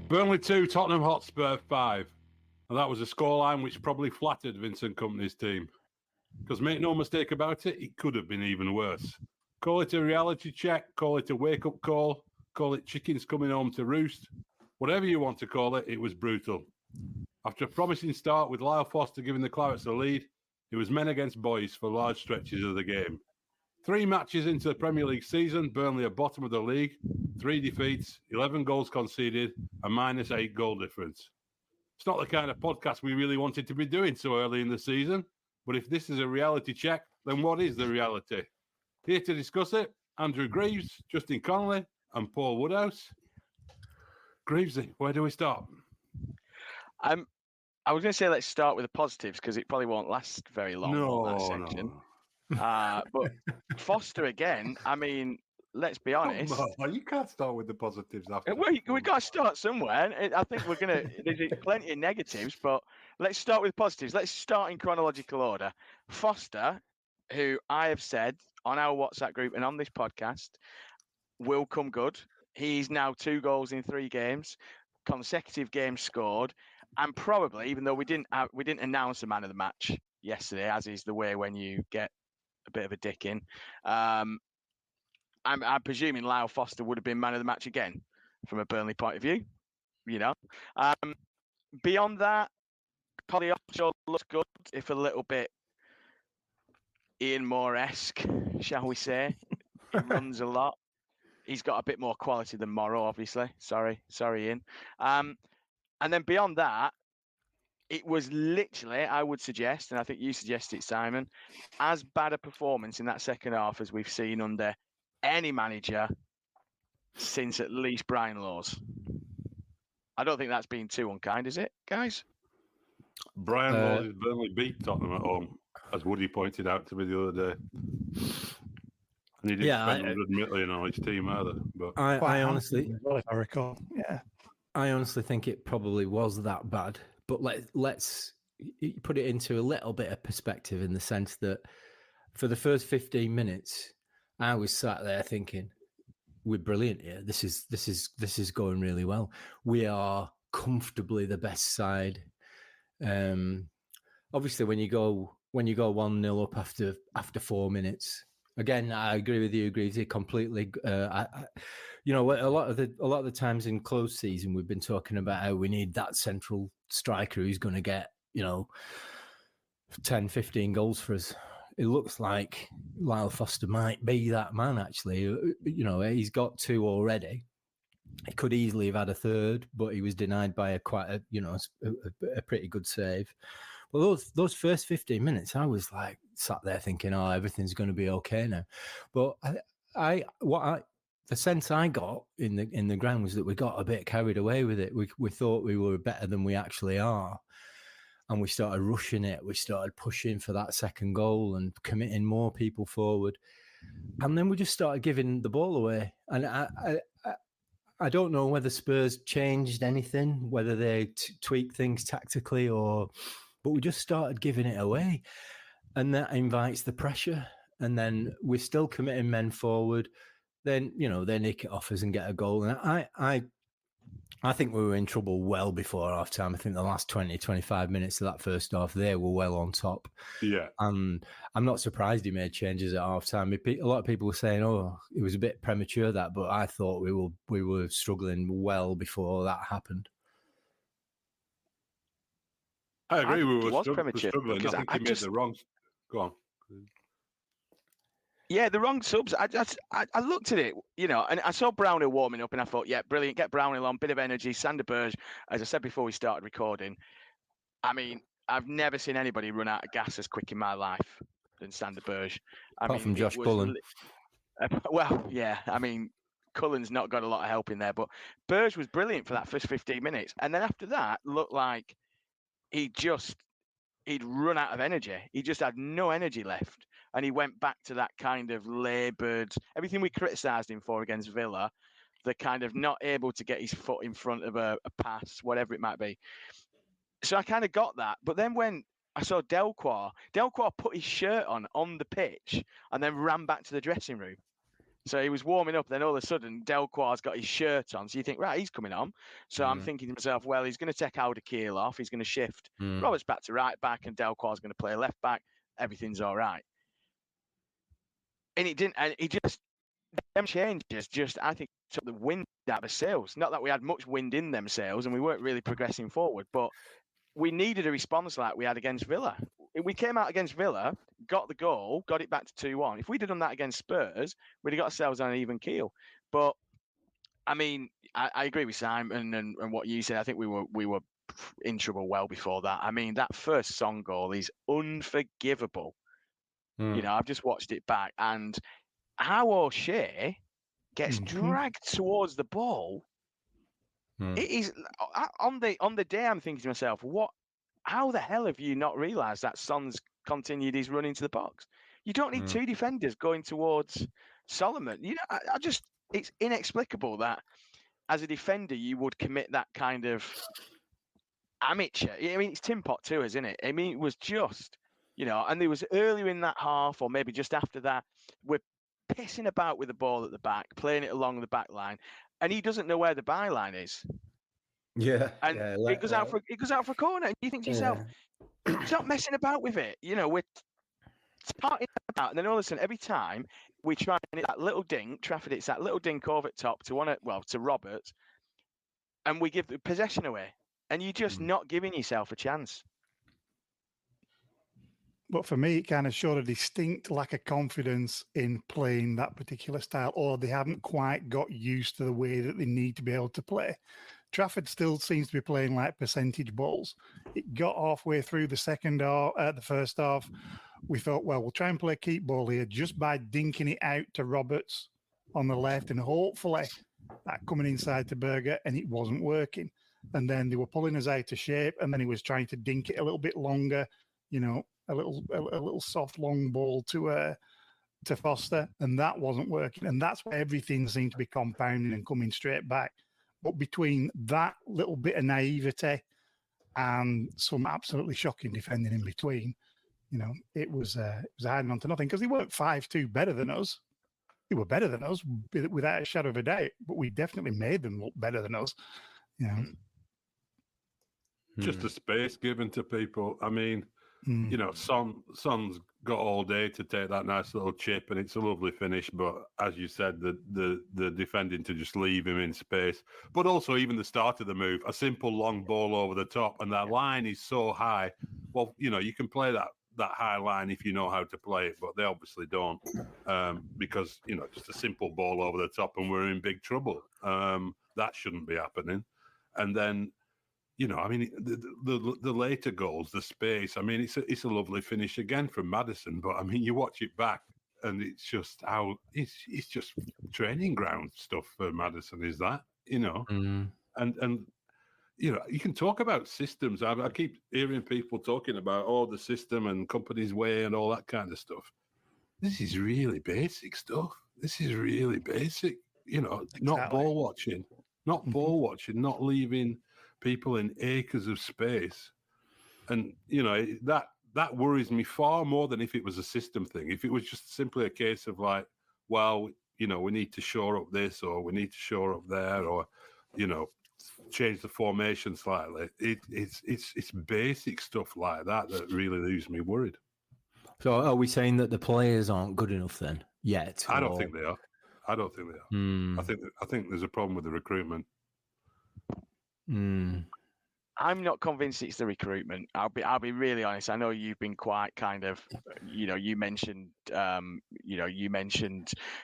Burnley 2, Tottenham Hotspur 5. And that was a scoreline which probably flattered Vincent Kompany's team. Because make no mistake about it, it could have been even worse. Call it a reality check, call it a wake-up call it chickens coming home to roost. Whatever you want to call it, it was brutal. After a promising start with Lyle Foster giving the Clarets the lead, it was men against boys for large stretches of the game. 3 matches into the Premier League season, Burnley are bottom of the league, 3 defeats, 11 goals conceded, a -8 goal difference. It's not the kind of podcast we really wanted to be doing so early in the season, but if this is a reality check, then what is the reality? Here to discuss it, Andrew Greaves, Justin Connolly, and Paul Woodhouse. Greavesy, where do we start? I was going to say let's start with the positives because it probably won't last very long. That section. But Foster again. I mean, let's be honest. No, you can't start with the positives after. We got to start somewhere. I think we're gonna. There's plenty of negatives, but let's start with positives. Let's start in chronological order. Foster, who I have said on our WhatsApp group and on this podcast, will come good. He's now 2 goals in 3 games, consecutive games scored, and probably, even though we didn't announce the man of the match yesterday, as is the way when you get a bit of a dick in. I'm presuming Lyle Foster would have been man of the match again from a Burnley point of view. You know, beyond that, Polly Offshore looks good, if a little bit Ian Moore-esque, shall we say. He runs a lot. He's got a bit more quality than Morrow, obviously. Sorry, Ian. And then beyond that, it was literally, I would suggest, and I think you suggested it, Simon, as bad a performance in that second half as we've seen under any manager since at least Brian Laws. I don't think that's been too unkind, is it, guys? Brian Laws' Burnley beat Tottenham at home, as Woody pointed out to me the other day. And he didn't spend 100 million on his team either. But I honestly, well, if I recall, I honestly think it probably was that bad. But let's put it into a little bit of perspective in the sense that for the first 15 minutes, I was sat there thinking, "We're brilliant here. This is going really well. We are comfortably the best side." Obviously, when you go 1-0 up after 4 minutes. Again, I agree with you, Greavesy, completely. You know, a lot of the times in close season, we've been talking about how we need that central striker who's going to get, 10, 15 goals for us. It looks like Lyle Foster might be that man, actually. You know, he's got 2 already. He could easily have had a third, but he was denied by a pretty good save. Well, those first 15 minutes, I was like sat there thinking, "Oh, everything's going to be okay now." But the sense I got in the ground was that we got a bit carried away with it. We thought we were better than we actually are, and we started rushing it. We started pushing for that second goal and committing more people forward, and then we just started giving the ball away. And I don't know whether Spurs changed anything, whether they tweaked things tactically but we just started giving it away, and that invites the pressure. And then we're still committing men forward. Then, they nick it off us and get a goal. And I think we were in trouble well before half time. I think the last 20, 25 minutes of that first half, they were well on top. Yeah. And I'm not surprised he made changes at half time. A lot of people were saying, "Oh, it was a bit premature," but I thought we were struggling well before that happened. I agree. We were struggling. I think he made the wrong. Go on. Yeah, the wrong subs. I looked at it, and I saw Brownhill warming up, and I thought, yeah, brilliant. Get Brownhill on, bit of energy. Sander Berge, as I said before we started recording. I mean, I've never seen anybody run out of gas as quick in my life than Sander Berge. Apart from Josh Cullen. Well, yeah. I mean, Cullen's not got a lot of help in there, but Berge was brilliant for that first 15 minutes, and then after that, looked like he'd run out of energy. He just had no energy left. And he went back to that kind of laboured, everything we criticised him for against Villa, the kind of not able to get his foot in front of a pass, whatever it might be. So I kind of got that. But then when I saw Delquar put his shirt on the pitch and then ran back to the dressing room. So he was warming up, then all of a sudden Delquar's got his shirt on. So you think, right, he's coming on. So I'm thinking to myself, well, he's going to take Alderkeel off. He's going to shift Roberts back to right back, and Delquar's going to play left back. Everything's all right. And it didn't. And he just them changes I think took the wind out of the sails. Not that we had much wind in them sails, and we weren't really progressing forward, but we needed a response like we had against Villa. We came out against Villa, got the goal, got it back to 2-1. If we'd have done that against Spurs, we'd have got ourselves on an even keel. But I mean, I agree with Simon and what you said. I think we were in trouble well before that. I mean, that first Son goal is unforgivable. You know, I've just watched it back, and how O'Shea gets dragged towards the ball. It is on the day. I'm thinking to myself, how the hell have you not realised that Son's continued his run into the box? You don't need two defenders going towards Solomon. You know, I just it's inexplicable that as a defender you would commit that kind of amateur. I mean, it's tin pot too, isn't it? I mean, it was just, you know, and there was earlier in that half, or maybe just after that, we're pissing about with the ball at the back, playing it along the back line, and he doesn't know where the byline is. Yeah, and it goes out for a corner, and you think to yourself, stop messing about with it. You know, we're starting about, and then all of a sudden, every time we try and hit that little dink, Trafford hits that little dink over at top to Roberts, and we give the possession away, and you're just not giving yourself a chance. But for me, it kind of showed a distinct lack of confidence in playing that particular style, or they haven't quite got used to the way that they need to be able to play. Trafford still seems to be playing like percentage balls. It got halfway through the first half. We thought, well, we'll try and play keep ball here just by dinking it out to Roberts on the left, and hopefully that coming inside to Berger, and it wasn't working. And then they were pulling us out of shape, and then he was trying to dink it a little bit longer, you know, a little soft long ball to Foster, and that wasn't working. And that's where everything seemed to be compounding and coming straight back. But between that little bit of naivety and some absolutely shocking defending in between, you know, it was hiding on to nothing, because they weren't 5-2 better than us. They were better than us without a shadow of a doubt, but we definitely made them look better than us. You know, just the space given to people. I mean, you know, Son's got all day to take that nice little chip, and it's a lovely finish. But as you said, the defending to just leave him in space. But also even the start of the move, a simple long ball over the top, and that line is so high. Well, you know, you can play that high line if you know how to play it, but they obviously don't, because, you know, just a simple ball over the top and we're in big trouble. That shouldn't be happening. And then, you know, I mean, the later goals, the space, I mean, it's a lovely finish again from Maddison, but I mean, you watch it back and it's just it's just training ground stuff for Maddison, is that, you know, and you know, you can talk about systems. I keep hearing people talking about, the system and company's way and all that kind of stuff. This is really basic stuff. This is really basic, you know, not ball watching, not leaving people in acres of space. And, you know, that worries me far more than if it was a system thing. If it was just simply a case of like, well, you know, we need to shore up this, or we need to shore up there, or, you know, change the formation slightly. It's basic stuff like that really leaves me worried. So are we saying that the players aren't good enough then yet? I don't think they are. I think there's a problem with the recruitment. I'm not convinced it's the recruitment. I'll be really honest. I know you've been quite kind of, you know, you mentioned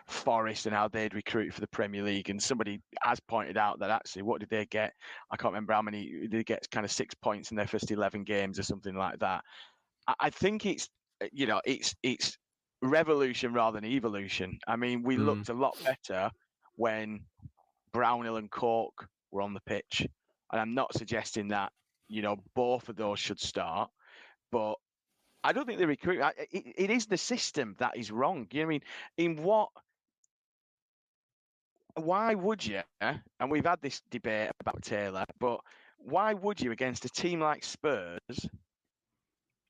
Forest and how they'd recruit for the Premier League, and somebody has pointed out that actually, what did they get? I can't remember how many. Did they get kind of 6 points in their first 11 games or something like that? I think it's, you know, it's revolution rather than evolution. I mean, we looked a lot better when Brownhill and Cork were on the pitch. And I'm not suggesting that, you know, both of those should start, but I don't think the recruit. It is the system that is wrong. You know what I mean? Why would you? And we've had this debate about Taylor, but why would you, against a team like Spurs,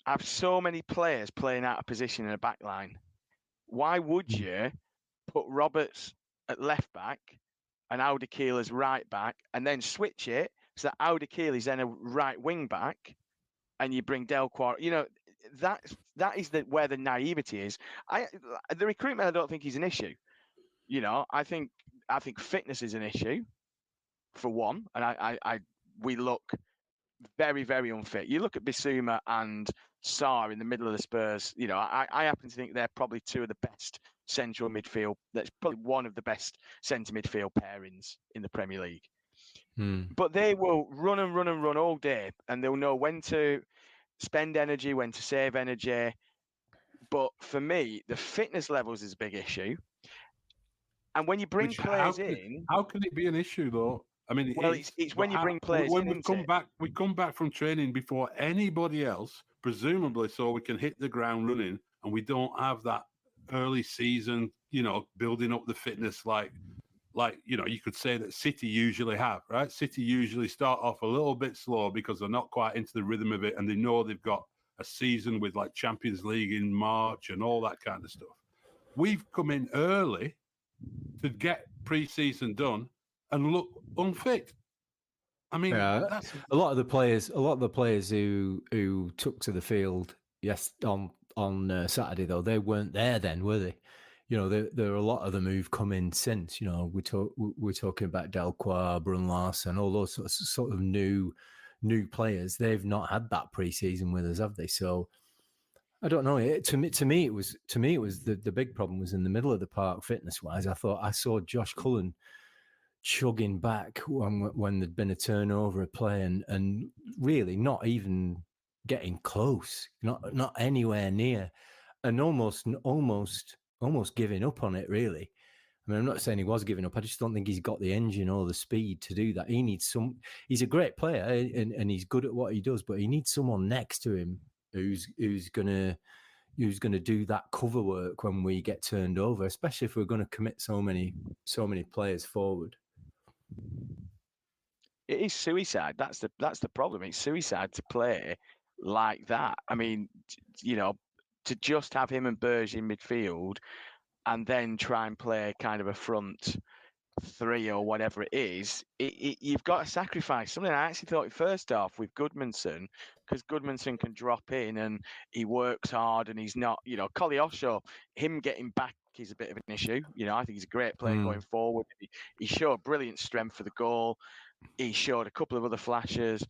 have so many players playing out of position in a back line? Why would you put Roberts at left back and Audi Keel as right back, and then switch it so that Audi Keel is then a right wing back, and you bring Delquart. You know, that is where the naivety is. The recruitment, I don't think is an issue. You know, I think fitness is an issue for one, and we look very, very unfit. You look at Bissouma and Sarr in the middle of the Spurs. You know, I happen to think they're probably two of the best central midfield. That's probably one of the best centre midfield pairings in the Premier League. But they will run and run and run all day, and they'll know when to spend energy, when to save energy. But for me, the fitness levels is a big issue. And when you bring players in, how can it be an issue though? I mean, it's when you bring players when in. We come back from training before anybody else, presumably, so we can hit the ground running, and we don't have that early season, you know, building up the fitness like you know, you could say that City usually have, right? City usually start off a little bit slow because they're not quite into the rhythm of it, and they know they've got a season with like Champions League in March and all that kind of stuff. We've come in early to get pre-season done and look unfit. I mean, that's a lot of the players who took to the field on Saturday though, they weren't there then, were they? You know, there are a lot of them who've come in since. You know, we're talking about Delquart, Brunlass, and all those sort of new players. They've not had that pre-season with us, have they? So I don't know. To me, it was the big problem was in the middle of the park, fitness wise. I thought I saw Josh Cullen chugging back when there'd been a turnover of play and really not even getting close, not anywhere near, and almost giving up on it, really. I mean, I'm not saying he was giving up. I just don't think he's got the engine or the speed to do that. He needs he's a great player and he's good at what he does, but he needs someone next to him who's gonna do that cover work when we get turned over, especially if we're going to commit so many players forward. It is suicide. That's the problem. It's suicide to play like that. I mean, you know, to just have him and Berge in midfield and then try and play kind of a front three or whatever it is, you've got to sacrifice something. I actually thought first off with Goodmanson, because Goodmanson can drop in and he works hard and he's not, you know, Koleosho, him getting back is a bit of an issue. You know, I think he's a great player going forward. He showed brilliant strength for the goal. He showed a couple of other flashes,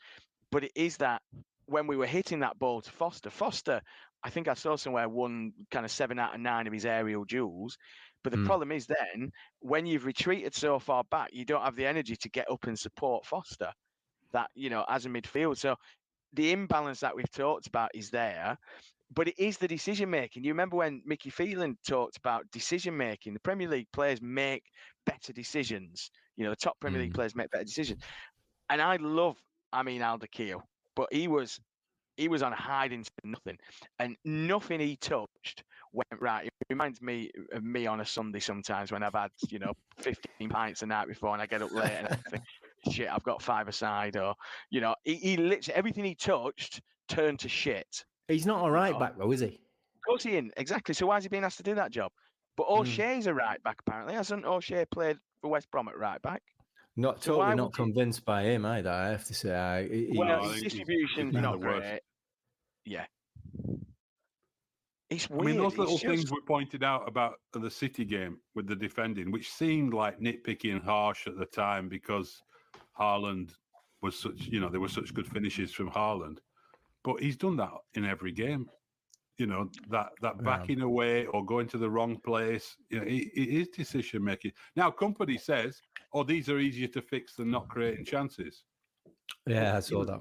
but it is that when we were hitting that ball to Foster, I think I saw somewhere won kind of 7 out of 9 of his aerial duels. But the problem is then when you've retreated so far back, you don't have the energy to get up and support Foster that, you know, as a midfield. So the imbalance that we've talked about is there, but it is the decision making. You remember when Mickey Phelan talked about decision making, the Premier League players make better decisions. You know, the top Premier League players make better decisions. And I love Alderkirk, but he was on a hiding to nothing, and nothing he touched went right. It reminds me of me on a Sunday sometimes when I've had, you know, 15 pints the night before and I get up late and I think, shit, I've got 5 aside, or, you know, he literally everything he touched turned to shit. He's not a right back though, is he? Of course he isn't. Exactly. So why is he being asked to do that job? But O'Shea's a right back apparently. Hasn't O'Shea played for West Brom at right back? Not convinced by him either, I have to say. His distribution's not great. Yeah. It's weird. I mean, those little things we pointed out about the City game with the defending, which seemed like nitpicky and harsh at the time because Haaland was such, you know, there were such good finishes from Haaland. But he's done that in every game. You know, that backing away or going to the wrong place, you know, it is decision making. Now, Company says, oh, these are easier to fix than not creating chances. Yeah, I saw that.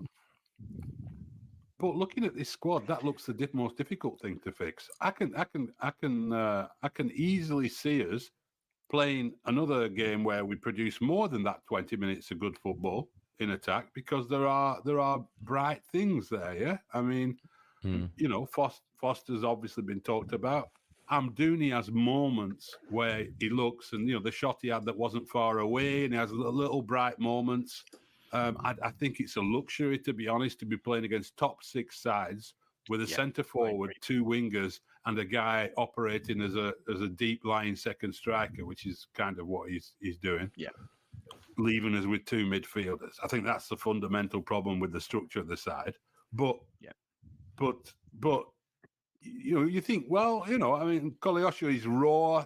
But looking at this squad, that looks the most difficult thing to fix. I can easily see us playing another game where we produce more than that 20 minutes of good football in attack because there are bright things there. Yeah, I mean, you know, Foster's obviously been talked about. Amdouni has moments where he looks, and you know, the shot he had that wasn't far away, and he has little bright moments. I think it's a luxury, to be honest, to be playing against top 6 sides with a centre forward, 2 wingers, and a guy operating as a deep lying second striker, which is kind of what he's doing. Yeah. Leaving us with two midfielders. I think that's the fundamental problem with the structure of the side. But you think, well, I mean, Koleosho is raw.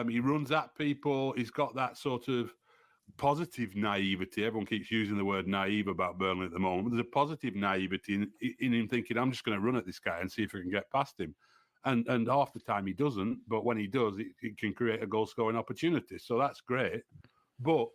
He runs at people. He's got that sort of positive naivety. Everyone keeps using the word naive about Burnley at the moment. But there's a positive naivety in him thinking, I'm just going to run at this guy and see if I can get past him. And half the time he doesn't. But when he does, it can create a goal-scoring opportunity. So that's great. But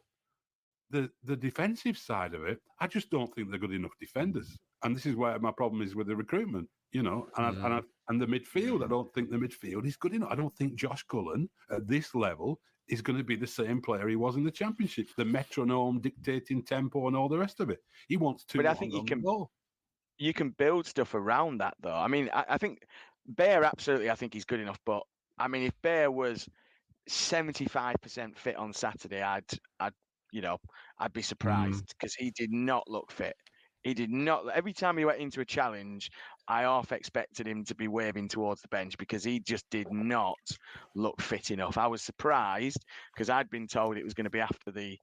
the defensive side of it, I just don't think they're good enough defenders. And this is where my problem is with the recruitment, and the midfield. I don't think the midfield is good enough. I don't think Josh Cullen at this level is going to be the same player he was in the Championship, the metronome dictating tempo and all the rest of it. He wants to. But I think you can build stuff around that, though. I mean, I think Bear, absolutely, I think he's good enough. But I mean, if Bear was 75% fit on Saturday, I'd be surprised because he did not look fit. He did not. Every time he went into a challenge, I half expected him to be waving towards the bench because he just did not look fit enough. I was surprised because I'd been told it was going to be after the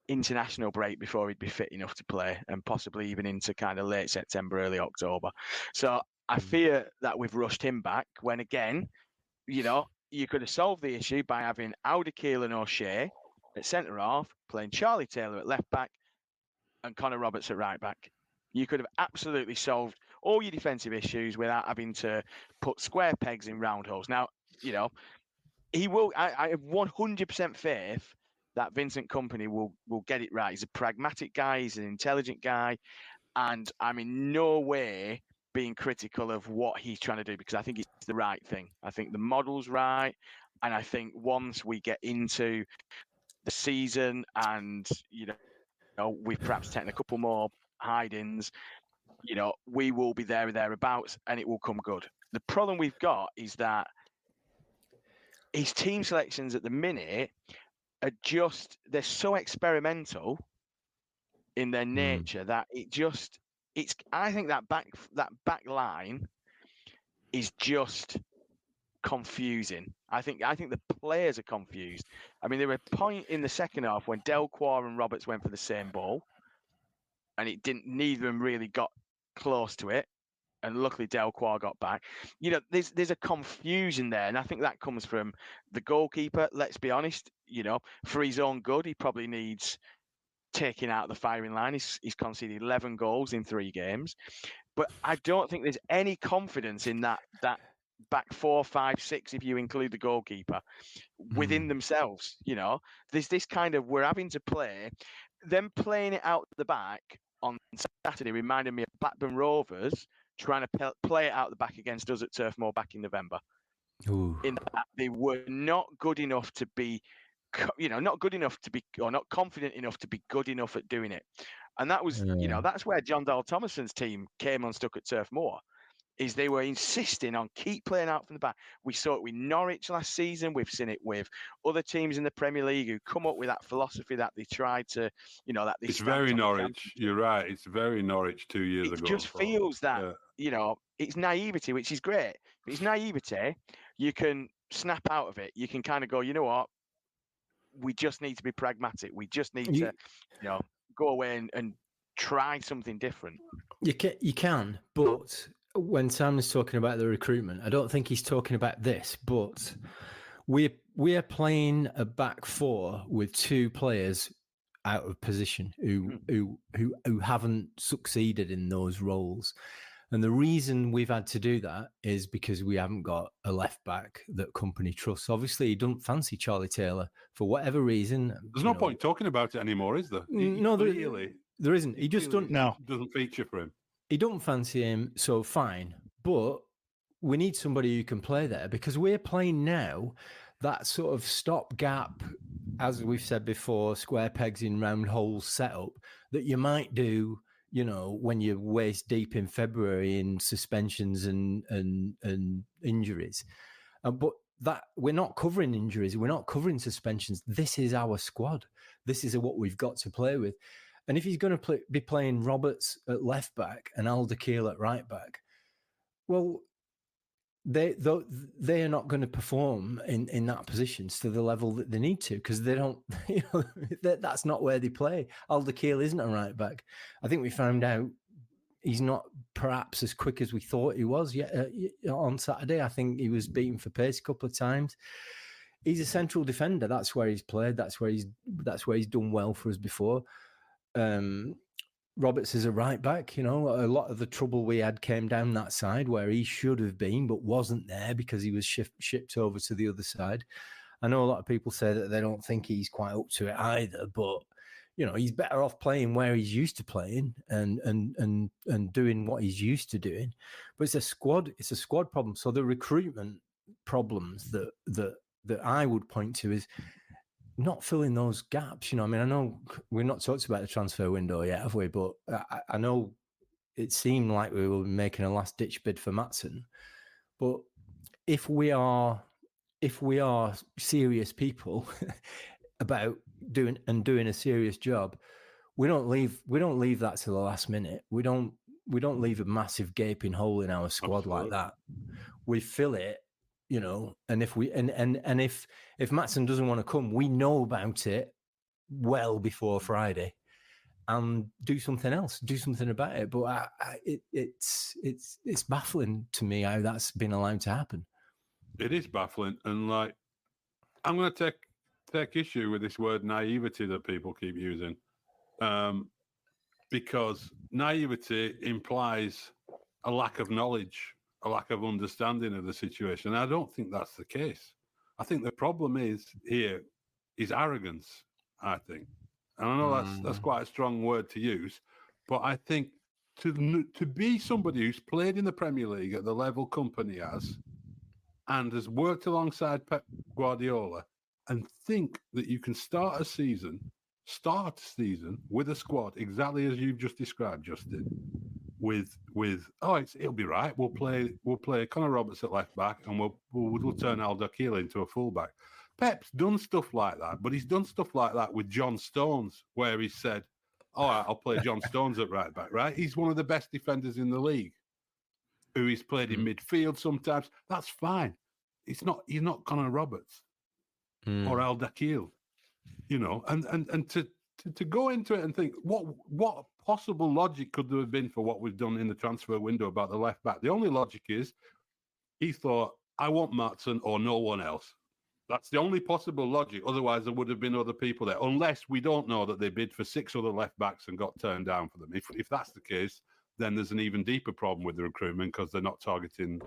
international break before he'd be fit enough to play, and possibly even into kind of late September, early October. So I fear that we've rushed him back when, again, you could have solved the issue by having Alderkeel and O'Shea at centre-half, playing Charlie Taylor at left-back, and Connor Roberts at right-back. You could have absolutely solved all your defensive issues without having to put square pegs in round holes. Now, he will. I have 100% faith that Vincent Kompany will get it right. He's a pragmatic guy. He's an intelligent guy. And I'm in no way being critical of what he's trying to do because I think it's the right thing. I think the model's right. And I think once we get into the season and, we've perhaps taken a couple more hide-ins, we will be there or thereabouts and it will come good. The problem we've got is that his team selections at the minute are they're so experimental in their nature that I think that back line is just confusing. I think the players are confused. I mean, there was a point in the second half when Delquar and Roberts went for the same ball, and neither of them really got close to it. And luckily, Delquar got back. There's a confusion there, and I think that comes from the goalkeeper. Let's be honest. For his own good, he probably needs taking out the firing line. He's conceded 11 goals in 3 games, but I don't think there's any confidence in that back 4, 5, 6, if you include the goalkeeper, within themselves. There's this kind of, we're having to play. Them playing it out the back on Saturday reminded me of Blackburn Rovers trying to play it out the back against us at Turf Moor back in November. Ooh. In that they were not good enough to be, not good enough to be, or not confident enough to be good enough at doing it. And that was, that's where John Dahl Thomason's team came unstuck at Turf Moor. Is they were insisting on keep playing out from the back. We saw it with Norwich last season. We've seen it with other teams in the Premier League who come up with that philosophy that they tried to, that they. It's very Norwich. You're right. It's very Norwich 2 years ago. It just feels that it's naivety, which is great. But it's naivety. You can snap out of it. You can kind of go, you know what? We just need to be pragmatic. We just need to, go away and try something different. You can, but when Sam is talking about the recruitment, I don't think he's talking about this, but we are playing a back 4 with 2 players out of position who haven't succeeded in those roles. And the reason we've had to do that is because we haven't got a left back that Kompany trusts. Obviously, he doesn't fancy Charlie Taylor for whatever reason. There's no point talking about it anymore, is there? There isn't. He just doesn't feature for him. He don't fancy him, so fine. But we need somebody who can play there because we're playing now that sort of stopgap, as we've said before, square pegs in round holes setup that you might do, when you're waist deep in February in suspensions and injuries. But that we're not covering injuries. We're not covering suspensions. This is our squad. This is what we've got to play with. And if he's going to be playing Roberts at left back and Alderkeel at right back, well, they are not going to perform in that positions to the level that they need to, because they don't, that's not where they play. Alderkirk isn't a right back. I think we found out he's not perhaps as quick as we thought he was yet on Saturday. I think he was beaten for pace a couple of times. He's a central defender. That's where he's played. That's where he's done well for us before. Roberts is a right back. A lot of the trouble we had came down that side where he should have been, but wasn't there because he was shipped over to the other side. I know a lot of people say that they don't think he's quite up to it either, but he's better off playing where he's used to playing and doing what he's used to doing. But it's a squad problem. So the recruitment problems that I would point to is not filling those gaps. I know we've not talked about the transfer window yet, have we? But I know it seemed like we were making a last ditch bid for Maatsen. But if we are serious people about doing a serious job, we don't leave that to the last minute. We don't leave a massive gaping hole in our squad like that. We fill it. And if if Maatsen doesn't want to come, we know about it well before Friday, and do something else, do something about it. But it's baffling to me how that's been allowed to happen. It is baffling, and I'm going to take issue with this word naivety that people keep using, because naivety implies a lack of knowledge, a lack of understanding of the situation. I don't think that's the case. I think the problem is arrogance, I think. And I know that's quite a strong word to use, but I think to be somebody who's played in the Premier League at the level Company has and has worked alongside Pep Guardiola, and think that you can start a season with a squad exactly as you've just described, Justin, with it'll be right. We'll play Connor Roberts at left back, and we'll turn Alderkirk into a fullback. Pep's done stuff like that, but he's done stuff like that with John Stones, where he said, "All right, I'll play John Stones at right back." Right? He's one of the best defenders in the league, who he's played in midfield sometimes. That's fine. He's not Connor Roberts or Alderkirk, and to go into it and think what possible logic could there have been for what we've done in the transfer window about the left back? The only logic is he thought, I want Maatsen or no one else. That's the only possible logic. Otherwise, there would have been other people there, unless we don't know that they bid for 6 other left backs and got turned down for them. If that's the case, then there's an even deeper problem with the recruitment, because they're not targeting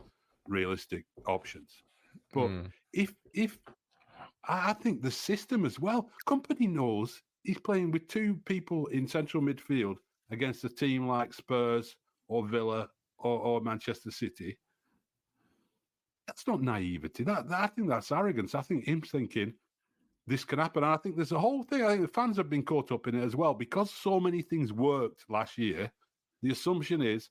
realistic options. But if I think the system as well, Company knows he's playing with 2 people in central midfield against a team like Spurs or Villa or Manchester City. That's not naivety. I think that's arrogance. I think him thinking this can happen. And I think there's a whole thing. I think the fans have been caught up in it as well, because so many things worked last year. The assumption is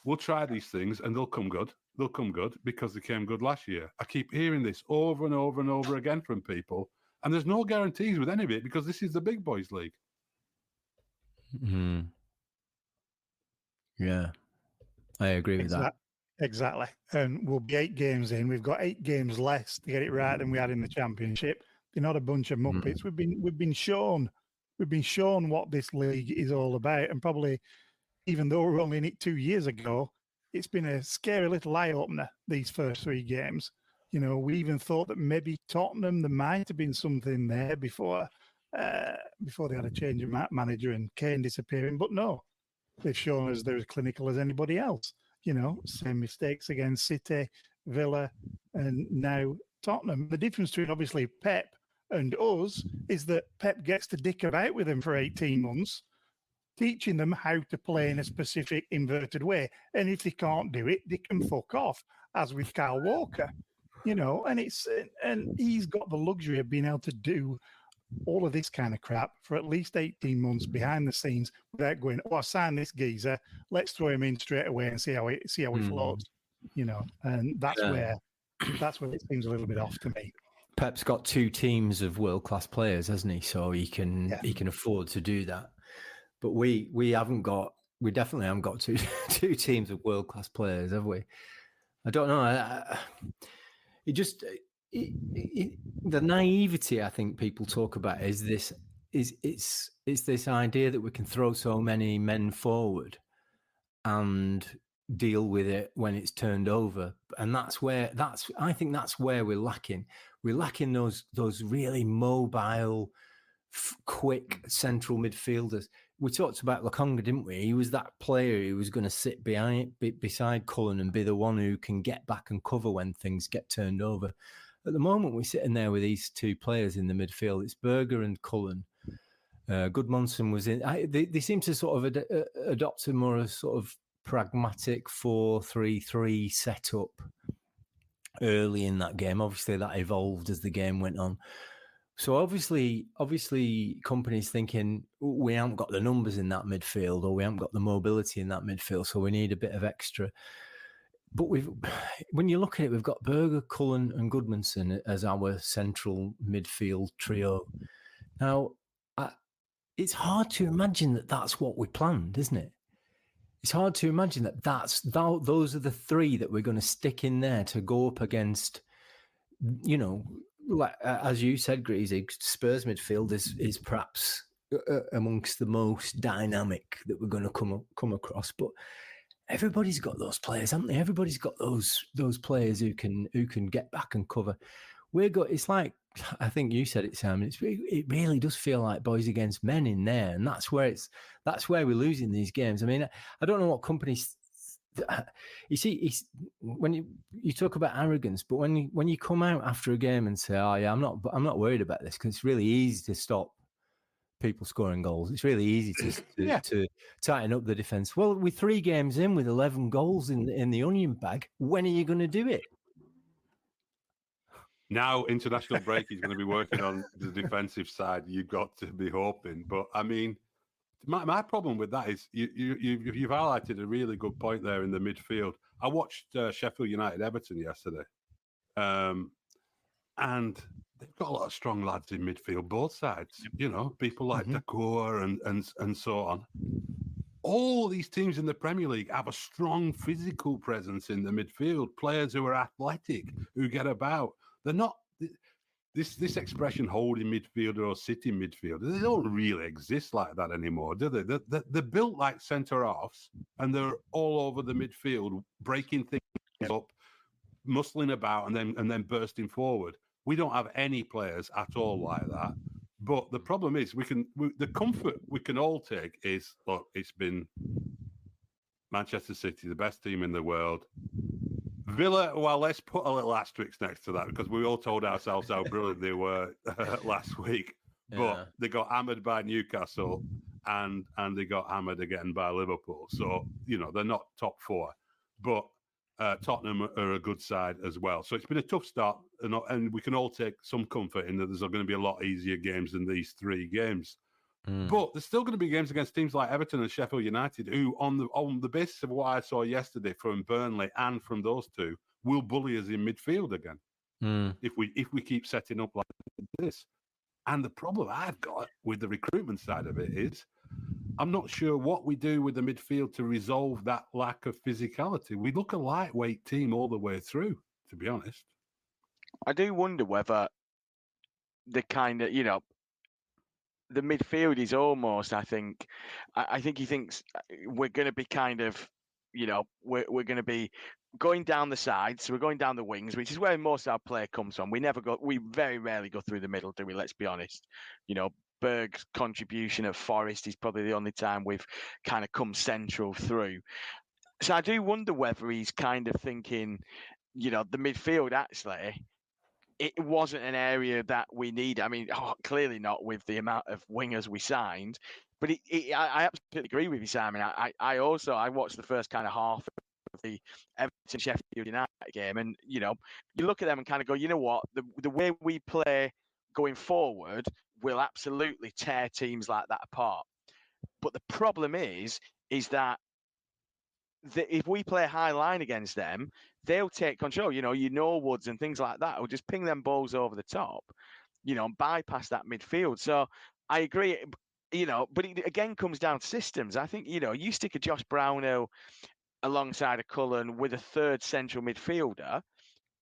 we'll try these things and they'll come good. They'll come good because they came good last year. I keep hearing this over and over and over again from people, and there's no guarantees with any of it, because this is the big boys league. Yeah, I agree with that. Exactly. And we'll be 8 games in. We've got 8 games less to get it right than we had in the Championship. They're not a bunch of muppets. We've been shown what this league is all about, and probably, even though we were only in it 2 years ago, it's been a scary little eye-opener, these first 3 games. We even thought that maybe Tottenham, there might have been something there before they had a change of manager and Kane disappearing. But no, they've shown us they're as clinical as anybody else. Same mistakes against City, Villa, and now Tottenham. The difference between, obviously, Pep and us is that Pep gets to dick about with them for 18 months, teaching them how to play in a specific inverted way. And if they can't do it, they can fuck off, as with Kyle Walker, and he's got the luxury of being able to do all of this kind of crap for at least 18 months behind the scenes without going, I signed this geezer, let's throw him in straight away and see how he floats, and that's where it seems a little bit off to me. Pep's got 2 teams of world-class players, hasn't he? So he can afford to do that. But we definitely haven't got two teams of world-class players, have we? I don't know. It just the naivety I think people talk about is it's this idea that we can throw so many men forward and deal with it when it's turned over, and I think that's where we're lacking. We're lacking those really mobile, quick central midfielders. We talked about Lokonga, didn't we? He was that player who was going to sit beside Cullen and be the one who can get back and cover when things get turned over. At the moment, we're sitting there with these two players in the midfield. It's Berger and Cullen. Goodmanson was in. They seem to sort of adopt a more sort of pragmatic 4-3-3 setup early in that game. Obviously, that evolved as the game went on. So obviously, companies thinking we haven't got the numbers in that midfield, or we haven't got the mobility in that midfield, so we need a bit of extra. But when you look at it, we've got Berger, Cullen, and Goodmanson as our central midfield trio. Now, it's hard to imagine that that's what we planned, isn't it? It's hard to imagine that those are the three that we're going to stick in there to go up against, like, as you said, Greasy, Spurs midfield is perhaps amongst the most dynamic that we're going to come across. But everybody's got those players, haven't they? Everybody's got those players who can get back and cover. It's like, I think you said it, Simon. It really does feel like boys against men in there, and that's where we're losing these games. I mean, I don't know what companies. You see, when you talk about arrogance, but when you come out after a game and say, "Oh yeah, I'm not worried about this," because it's really easy to stop people scoring goals. It's really easy to tighten up the defense. Well, with 3 games in with 11 goals in the onion bag, when are you going to do it? Now, international break, he's going to be working on the defensive side. You've got to be hoping. But I mean, my problem with that is you've highlighted a really good point there in the midfield. I watched Sheffield United Everton yesterday, and they've got a lot of strong lads in midfield, both sides. You know, people like Dacour and so on. All these teams in the Premier League have a strong physical presence in the midfield. Players who are athletic, who get about. They're not this expression holding midfielder or sitting midfielder. They don't really exist like that anymore, do they? They're built like centre halves, and they're all over the midfield, breaking things up, muscling about, and then bursting forward. We don't have any players at all like that. But the problem is, the comfort we can all take is, look, it's been Manchester City, the best team in the world. Villa, well, let's put a little asterisk next to that, because we all told ourselves how brilliant they were last week. But they got hammered by Newcastle, and they got hammered again by Liverpool. So, they're not top 4. But Tottenham are a good side as well. So it's been a tough start, and we can all take some comfort in that there's going to be a lot easier games than these 3 games. But there's still going to be games against teams like Everton and Sheffield United, who, on the basis of what I saw yesterday from Burnley and from those two, will bully us in midfield again if we keep setting up like this. And the problem I've got with the recruitment side of it is, I'm not sure what we do with the midfield to resolve that lack of physicality. We look a lightweight team all the way through, to be honest. I do wonder whether the kind of, the midfield is almost, I think he thinks we're going to be kind of, we're going to be going down the sides. So we're going down the wings, which is where most of our play comes from. We very rarely go through the middle, do we? Let's be honest. Berg's contribution at Forest is probably the only time we've kind of come central through. So I do wonder whether he's kind of thinking, the midfield actually, it wasn't an area that we need. I mean, clearly not with the amount of wingers we signed. But I absolutely agree with you, Simon. I watched the first kind of half of the Everton Sheffield United game, and you look at them and kind of go, you know what, the way we play going forward will absolutely tear teams like that apart. But the problem is that if we play high line against them, they'll take control. Norwoods and things like that will just ping them balls over the top, and bypass that midfield. So I agree, but it again comes down to systems. I think, you stick a Josh Brownhill alongside a Cullen with a third central midfielder,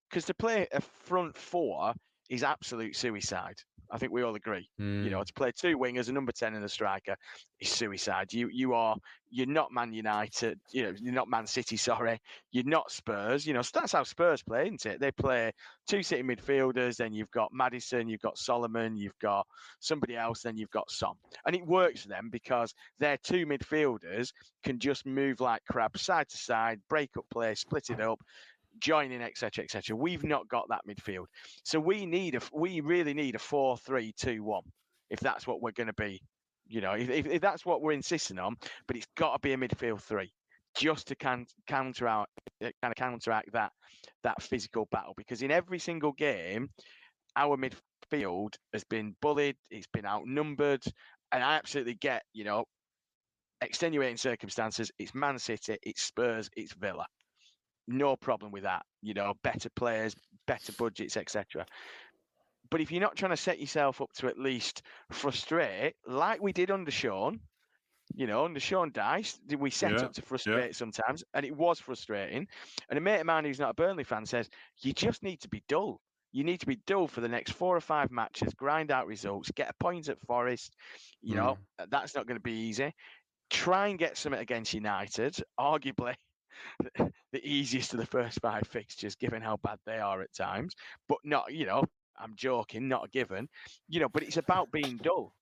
because to play a front four is absolute suicide. I think we all agree. You know, to play two wingers, a number 10 and a striker is suicide. You're not Man United, you know, you're not Man City, sorry. You're not Spurs. You know, so that's how Spurs play, isn't it? They play two City midfielders, then you've got Maddison, you've got Solomon, you've got somebody else, then you've got Son. And it works for them because their two midfielders can just move like crab side to side, break up play, split it up, joining, etc., etc. We've not got that midfield, so we really need a 4-3-2-1 if that's what we're going to be. You know, if that's what we're insisting on, but it's got to be a midfield three just to counteract that physical battle. Because in every single game, our midfield has been bullied, it's been outnumbered, and I absolutely get, you know, extenuating circumstances. It's Man City, it's Spurs, it's Villa. No problem with that, you know, better players, better budgets, etc. But if you're not trying to set yourself up to at least frustrate, like we did under Sean, you know, under Sean Dice, we set up to frustrate sometimes, and it was frustrating. And a mate of mine who's not a Burnley fan says, you just need to be dull. You need to be dull for the next 4 or 5 matches, grind out results, get a point at Forest. You know, that's not going to be easy. Try and get something against United, arguably the easiest of the first 5 fixtures, given how bad they are at times. But not, you know, I'm joking, not a given. You know, but it's about being dull.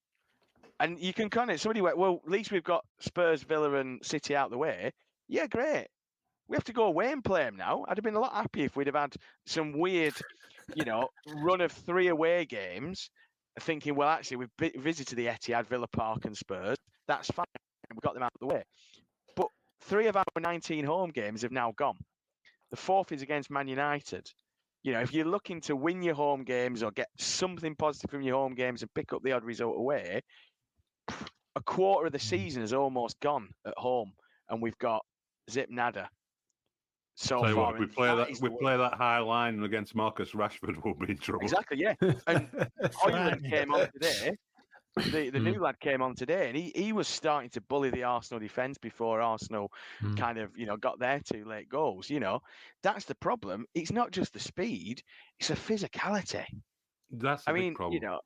And you can kind of, somebody went, well, at least we've got Spurs, Villa and City out the way. Yeah, great. We have to go away and play them now. I'd have been a lot happier if we'd have had some weird, you know, run of 3 away games, thinking, well, actually, we've visited the Etihad, Villa Park and Spurs. That's fine. We got them out of the way. But 3 of our 19 home games have now gone. The 4th is against Man United. You know, if you're looking to win your home games or get something positive from your home games and pick up the odd result away, a quarter of the season is almost gone at home, and we've got zip nada so Tell you far. what, we play that high line against Marcus Rashford, we'll be in trouble. Exactly, yeah. And Hoyland came on today. The new lad came on today, and he was starting to bully the Arsenal defence before Arsenal kind of, you know, got their 2 late goals. You know, that's the problem. It's not just the speed; it's a physicality. That's the big problem. You know,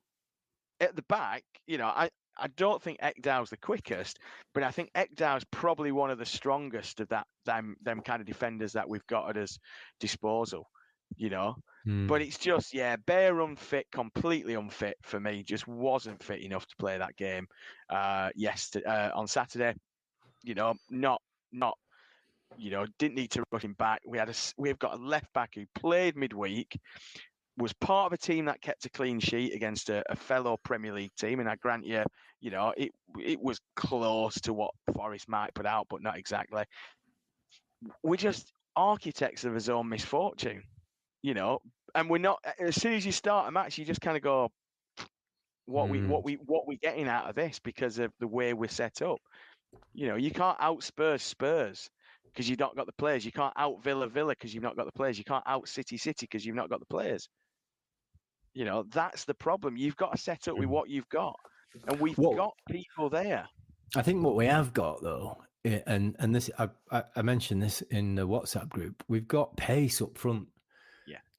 at the back, you know, I don't think Ekdal's the quickest, but I think Ekdal's probably one of the strongest of them kind of defenders that we've got at his disposal. You know. But it's just, bare unfit, completely unfit for me. Just wasn't fit enough to play that game yesterday on Saturday. You know, not you know, didn't need to rush him back. We've got a left back who played midweek, was part of a team that kept a clean sheet against a fellow Premier League team, and I grant you, you know, it was close to what Forest might put out, but not exactly. We're just architects of his own misfortune. You know, and we're not. As soon as you start a match, you just kind of go, "What we getting out of this?" Because of the way we're set up. You know, you can't out Spurs because you've not got the players. You can't out Villa because you've not got the players. You can't out City because you've not got the players. You know, that's the problem. You've got to set up with what you've got, and we've got people there. I think what we have got though, and this I mentioned this in the WhatsApp group. We've got pace up front.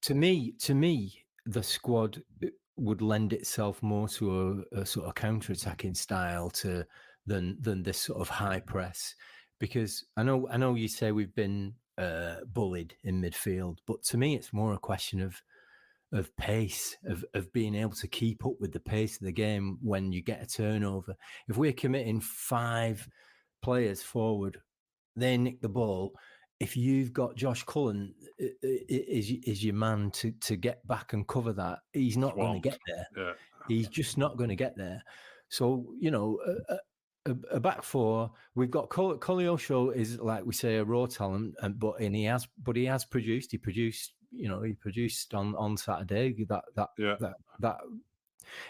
To me, the squad would lend itself more to a sort of counter-attacking style than this sort of high press, because I know you say we've been bullied in midfield, but to me it's more a question of pace, of being able to keep up with the pace of the game when you get a turnover. If we're committing 5 players forward, they nick the ball. If you've got Josh Cullen is your man to get back and cover that, he's not going to get there. Yeah. He's just not going to get there. So, you know, a back 4, we've got Koleosho is, like we say, a raw talent, but he has produced. He produced on Saturday. That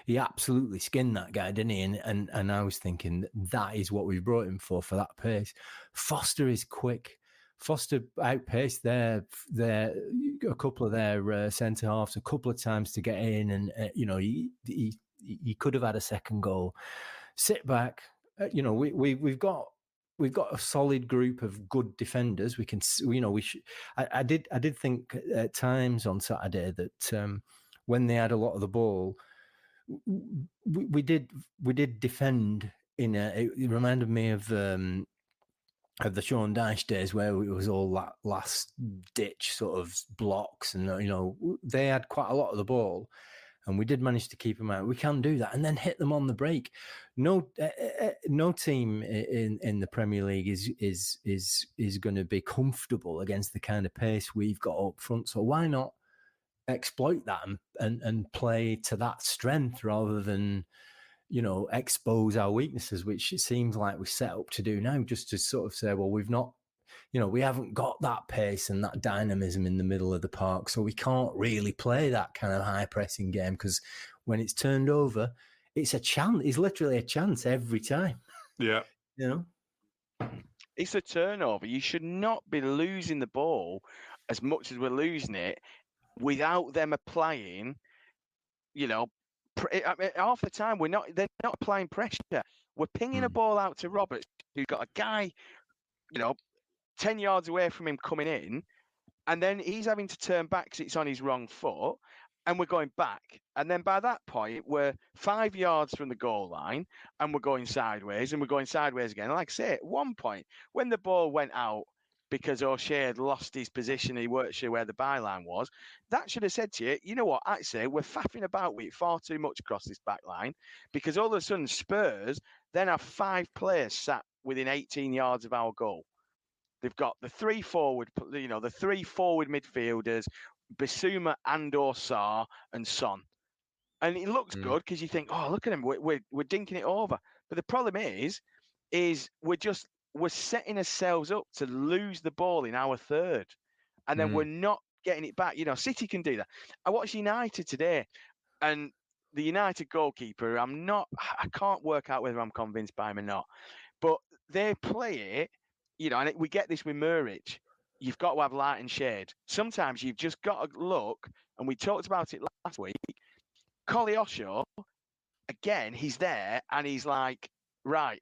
he absolutely skinned that guy, didn't he? And I was thinking that is what we've brought him for that pace. Foster is quick. Foster outpaced a couple of their centre halves a couple of times to get in, and you know, he could have had a second goal. Sit back, you know, we've got we've got a solid group of good defenders. We can, I did think at times on Saturday that when they had a lot of the ball, we did defend in it reminded me of the Sean Dyche days where it was all that last ditch sort of blocks, and they had quite a lot of the ball, and we did manage to keep them out. We can do that and then hit them on the break. No team in the Premier League is going to be comfortable against the kind of pace we've got up front. So why not exploit that and play to that strength rather than expose our weaknesses, which it seems like we're set up to do now, just to sort of say, well, we've not, we haven't got that pace and that dynamism in the middle of the park, so we can't really play that kind of high pressing game, because when it's turned over, it's a chance. It's literally a chance every time. Yeah. It's a turnover. You should not be losing the ball as much as we're losing it without them applying, half the time they're not applying pressure. We're pinging a ball out to Roberts, who's got a guy, 10 yards away from him coming in, and then he's having to turn back because it's on his wrong foot, and we're going back. And then by that point, we're 5 yards from the goal line, and we're going sideways, and we're going sideways again. And like I say, at one point, when the ball went out because O'Shea had lost his position, he weren't sure where the byline was, that should have said to you, you know what, actually, we're faffing about with it far too much across this back line, because all of a sudden Spurs then have 5 players sat within 18 yards of our goal. They've got the 3 forward, the 3 forward midfielders, Bissouma, Andor, Sarr, and Son. And it looks good because you think, oh, look at him, we're dinking it over. But the problem is we're setting ourselves up to lose the ball in our third, and then we're not getting it back. City can do that. I watched United today, and the United goalkeeper, I can't work out whether I'm convinced by him or not, but they play it, and we get this with Muric. You've got to have light and shade. Sometimes you've just got to look, and we talked about it last week. Koleosho, again, he's there, and he's like, right,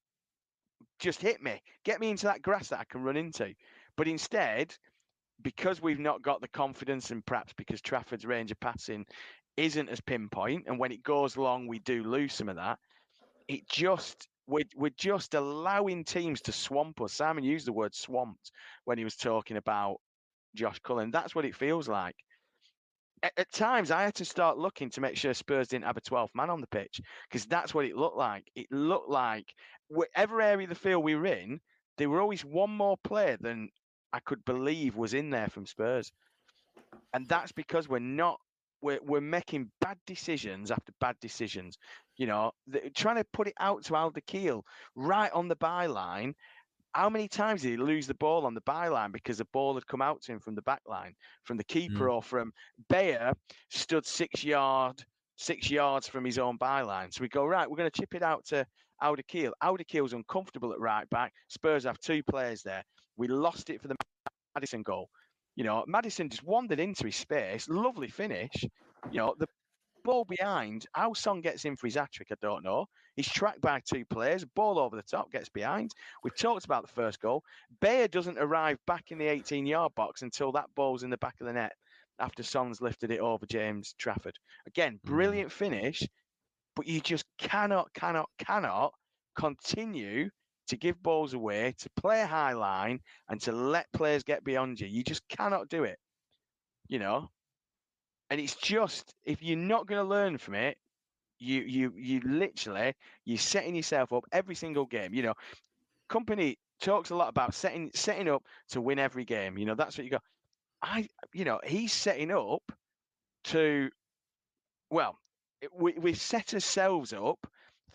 just hit me. Get me into that grass that I can run into. But instead, because we've not got the confidence, and perhaps because Trafford's range of passing isn't as pinpoint, and when it goes long, we do lose some of that, we're just allowing teams to swamp us. Simon used the word swamped when he was talking about Josh Cullen. That's what it feels like. At times, I had to start looking to make sure Spurs didn't have a 12th man on the pitch, because that's what it looked like. It looked like whatever area of the field we were in, there were always one more player than I could believe was in there from Spurs. And that's because we're making bad decisions after bad decisions. Trying to put it out to Alderweireld right on the byline. How many times did he lose the ball on the byline because the ball had come out to him from the back line, from the keeper or from Bayer stood 6 yards from his own byline. So we go, right, we're going to chip it out to Alderweireld. Alderweireld's uncomfortable at right back. Spurs have 2 players there. We lost it for the Maddison goal. Maddison just wandered into his space. Lovely finish. The ball behind, how Son gets in for his hat-trick, I don't know. He's tracked by 2 players, ball over the top, gets behind. We've talked about the first goal. Bayer doesn't arrive back in the 18-yard box until that ball's in the back of the net after Son's lifted it over James Trafford. Again, brilliant finish, but you just cannot continue to give balls away, to play a high line, and to let players get beyond you. You just cannot do it, And it's just, if you're not going to learn from it, you literally, you're setting yourself up every single game. Company talks a lot about setting up to win every game. That's what you go. He's setting up to, well, we've set ourselves up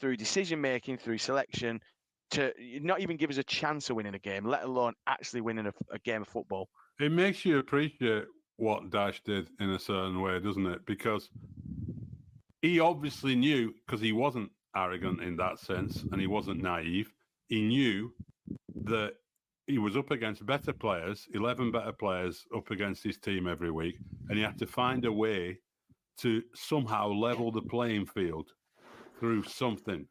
through decision making, through selection, to not even give us a chance of winning a game, let alone actually winning a game of football. It makes you appreciate what Dash did in a certain way, doesn't it? Because he obviously knew, because he wasn't arrogant in that sense, and he wasn't naive. He knew that he was up against better players, 11 better players up against his team every week, and he had to find a way to somehow level the playing field through something.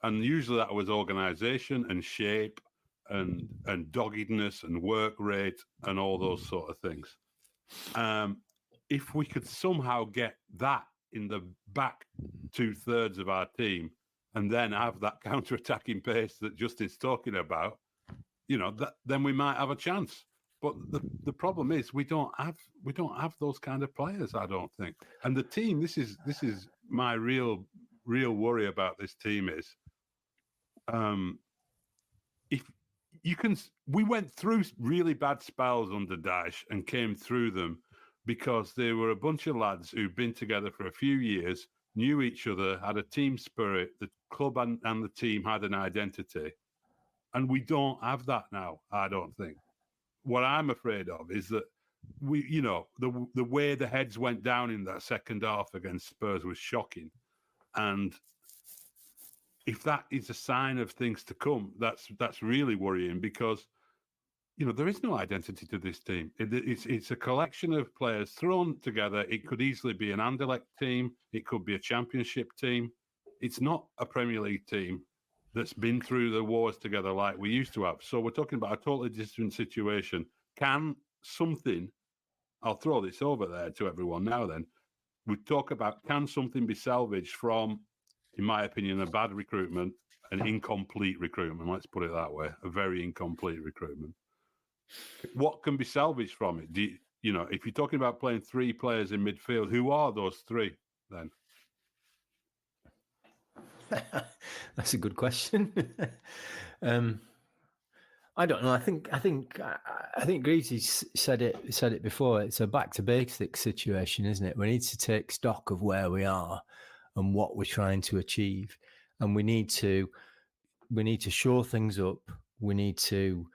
And usually that was organisation and shape and doggedness and work rate and all those sort of things. If we could somehow get that in the back 2/3 of our team and then have that counter-attacking pace that Justin's talking about, then we might have a chance. But the problem is we don't have those kind of players, I don't think. And the team, this is my real worry about this team is, if you can, we went through really bad spells under Daesh and came through them because there were a bunch of lads who'd been together for a few years, knew each other, had a team spirit. The club and the team had an identity, and we don't have that now. I don't think. What I'm afraid of is that the way the heads went down in that second half against Spurs was shocking, and if that is a sign of things to come, that's really worrying because there is no identity to this team. It's a collection of players thrown together. It could easily be an Anderlecht team. It could be a Championship team. It's not a Premier League team that's been through the wars together like we used to have. So we're talking about a totally different situation. Can something, I'll throw this over there to everyone now then, we talk about can something be salvaged from, in my opinion, a bad recruitment, an incomplete recruitment, let's put it that way, a very incomplete recruitment. What can be salvaged from it? If you're talking about playing 3 players in midfield, who are those 3 then? That's a good question. I don't know. I think Greasy said it before. It's a back to basics situation, isn't it? We need to take stock of where we are and what we're trying to achieve, and we need to shore things up. We need to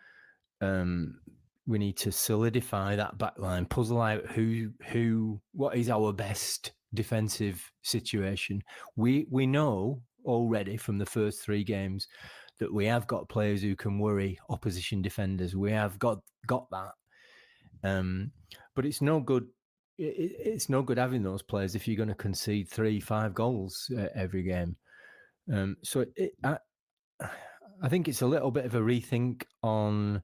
solidify that back line, puzzle out what is our best defensive situation. We know already from the first 3 games that we have got players who can worry opposition defenders. We have got that, but it's no good. It's no good having those players if you're going to concede 3-5 goals every game. So I think it's a little bit of a rethink on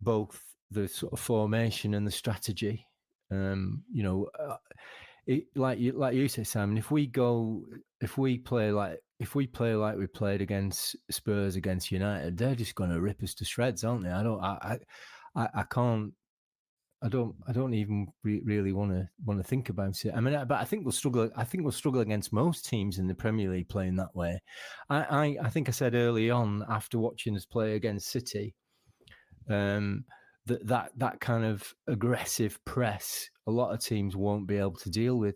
both the sort of formation and the strategy. Like you say, Simon, if we play like we played against Spurs, against United, they're just going to rip us to shreds, aren't they? I don't even really want to think about it. I mean, but I think we'll struggle. I think we'll struggle against most teams in the Premier League playing that way. I think I said early on after watching us play against City, that kind of aggressive press, a lot of teams won't be able to deal with.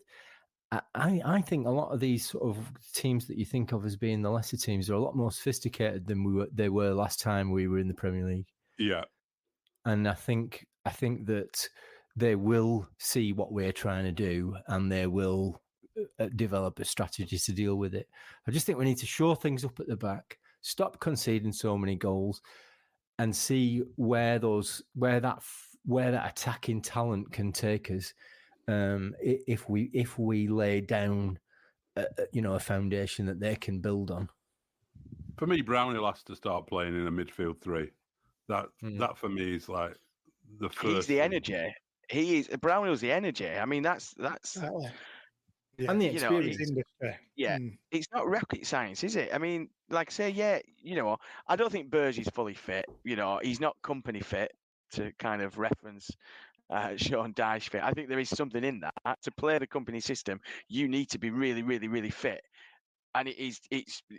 I think a lot of these sort of teams that you think of as being the lesser teams are a lot more sophisticated than they were last time we were in the Premier League. Yeah, and I think that they will see what we're trying to do, and they will develop a strategy to deal with it. I just think we need to shore things up at the back, stop conceding so many goals, and see where that attacking talent can take us. If we lay down, a foundation that they can build on. For me, Brownhill has to start playing in a midfield 3. That for me is like the first. He's the energy. He is Brownhill's the energy. I mean, that's and the experience. It's not rocket science, is it? I mean, like I say, I don't think Burge is fully fit. He's not company fit, to kind of reference Sean Dyche fit. I think there is something in that. To play the company system, you need to be really, really, really fit. And it's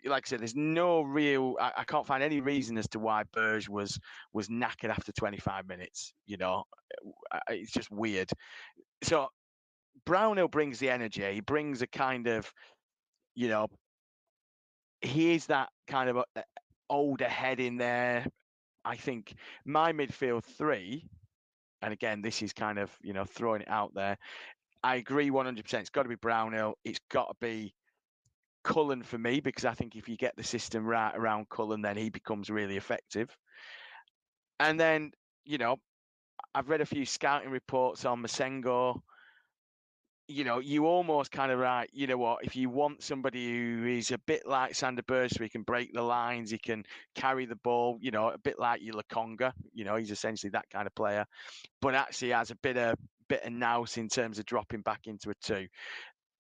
like I said, there's no real. I can't find any reason as to why Burge was knackered after 25 minutes. It's just weird. So Brownhill brings the energy. He brings a kind of, he is that kind of older head in there. I think my midfield 3, and again, this is kind of, throwing it out there. I agree 100%. It's got to be Brownhill. It's got to be Cullen for me, because I think if you get the system right around Cullen, then he becomes really effective. And then, I've read a few scouting reports on Masengo. you almost kind of right, you know what, if you want somebody who is a bit like Sander Berge, so he can break the lines, he can carry the ball, a bit like your Lakonga, he's essentially that kind of player, but actually has a bit of nous in terms of dropping back into a 2.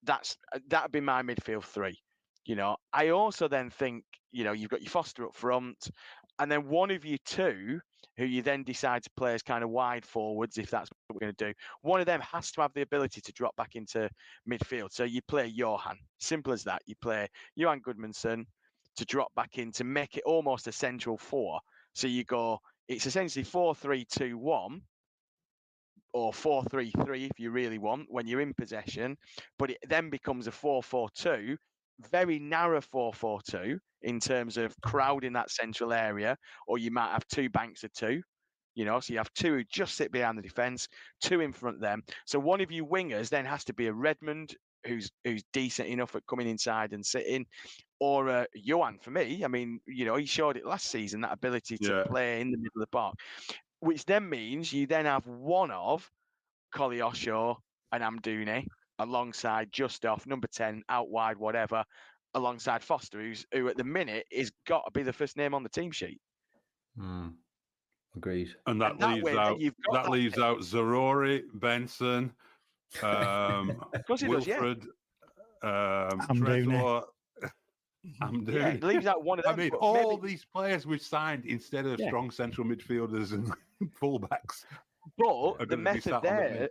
That'd be my midfield 3. I also then think, you've got your Foster up front, and then one of you 2 who you then decide to play as kind of wide forwards, if that's what we're going to do. One of them has to have the ability to drop back into midfield. So you play Johan, simple as that. You play Johan Goodmanson to drop back in to make it almost a central 4. So you go, it's essentially 4-3-2-1. Or 4-3-3 if you really want when you're in possession, but it then becomes a 4-4-2, very narrow 4-4-2 in terms of crowding that central area, or you might have 2 banks of 2, so you have 2 who just sit behind the defence, 2 in front of them. So one of you wingers then has to be a Redmond who's decent enough at coming inside and sitting, or a Johan for me. I mean, he showed it last season, that ability to play in the middle of the park. Which then means you then have one of Koleosho and Amdouni alongside just off number 10, out wide, whatever, alongside Foster, who at the minute is got to be the first name on the team sheet. Agreed. And that leaves out Zarori, Benson, Wilfred, Amdouni. Yeah, it leaves out one of them. I mean, all these players we've signed instead of strong central midfielders and fullbacks. But the method there,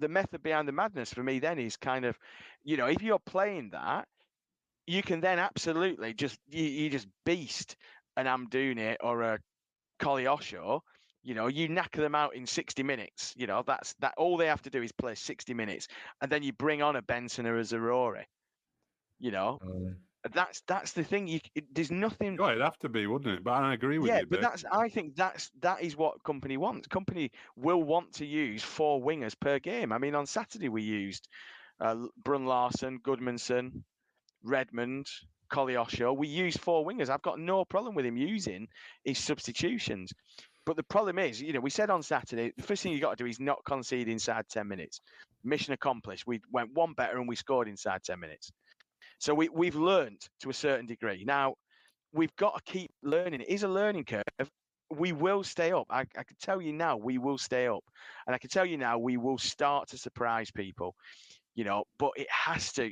the method behind the madness for me then is kind of, if you're playing that, you can then absolutely just beast an Amdouni or a Koleosho. You knacker them out in 60 minutes. That's all they have to do is play 60 minutes, and then you bring on a Benson or a Zarori. That's the thing. There's nothing. Oh, it'd have to be, wouldn't it? But I agree with you. Yeah, but I think that is what company wants. Company will want to use 4 wingers per game. I mean, on Saturday we used Brun Larson, Goodmanson, Redmond, Koleosho. We used 4 wingers. I've got no problem with him using his substitutions. But the problem is, we said on Saturday, the first thing you got to do is not concede inside 10 minutes. Mission accomplished. We went one better and we scored inside 10 minutes. So we've learned to a certain degree. Now, we've got to keep learning. It is a learning curve. We will stay up. I can tell you now, we will stay up. And I can tell you now, we will start to surprise people. But it has to,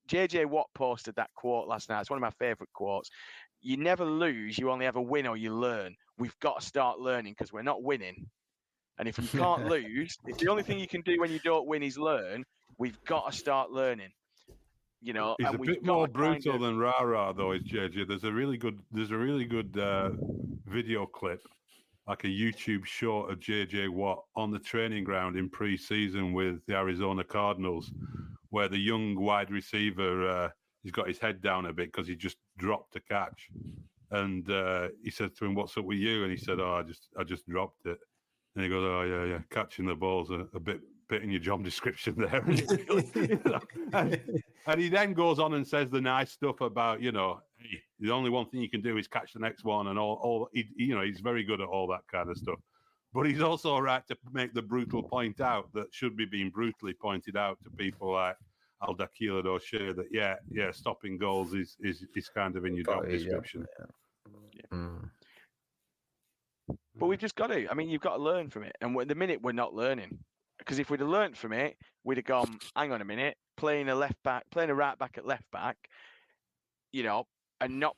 JJ Watt posted that quote last night. It's one of my favourite quotes. You never lose. You only ever win or you learn. We've got to start learning because we're not winning. And if you can't lose, if the only thing you can do when you don't win is learn, we've got to start learning. He's a bit more brutal than Rara, though. Is JJ? There's a really good video clip, like a YouTube short of JJ Watt on the training ground in pre-season with the Arizona Cardinals, where the young wide receiver he's got his head down a bit because he just dropped a catch, and he said to him, "What's up with you?" And he said, "Oh, I just dropped it." And he goes, "Oh yeah, catching the ball's a bit in your job description there." And he then goes on and says the nice stuff about, hey, the only one thing you can do is catch the next one, and all he's very good at all that kind of stuff. But he's also right to make the brutal point out that should be being brutally pointed out to people like Al-Dakhil O'Shea that stopping goals is kind of in your job description. But we've just got to. I mean, you've got to learn from it. And at the minute, we're not learning. Because if we'd have learned from it, we'd have gone, hang on a minute, playing a right back at left back, and not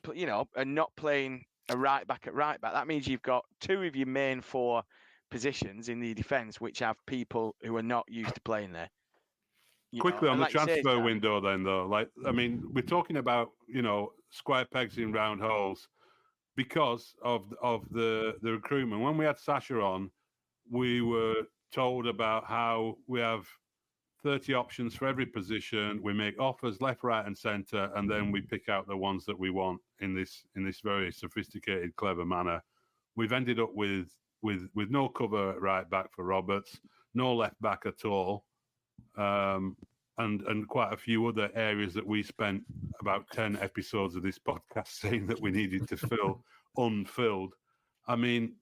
playing a right back at right back. That means you've got 2 of your main 4 positions in the defence, which have people who are not used to playing there. Quickly on the transfer window, then, though, we're talking about square pegs in round holes because of the recruitment. When we had Sasha on, we were told about how we have 30 options for every position. We make offers left, right, and centre, and then we pick out the ones that we want in this very sophisticated, clever manner. We've ended up with no cover at right back for Roberts, no left back at all, and quite a few other areas that we spent about 10 episodes of this podcast saying that we needed to fill unfilled. I mean,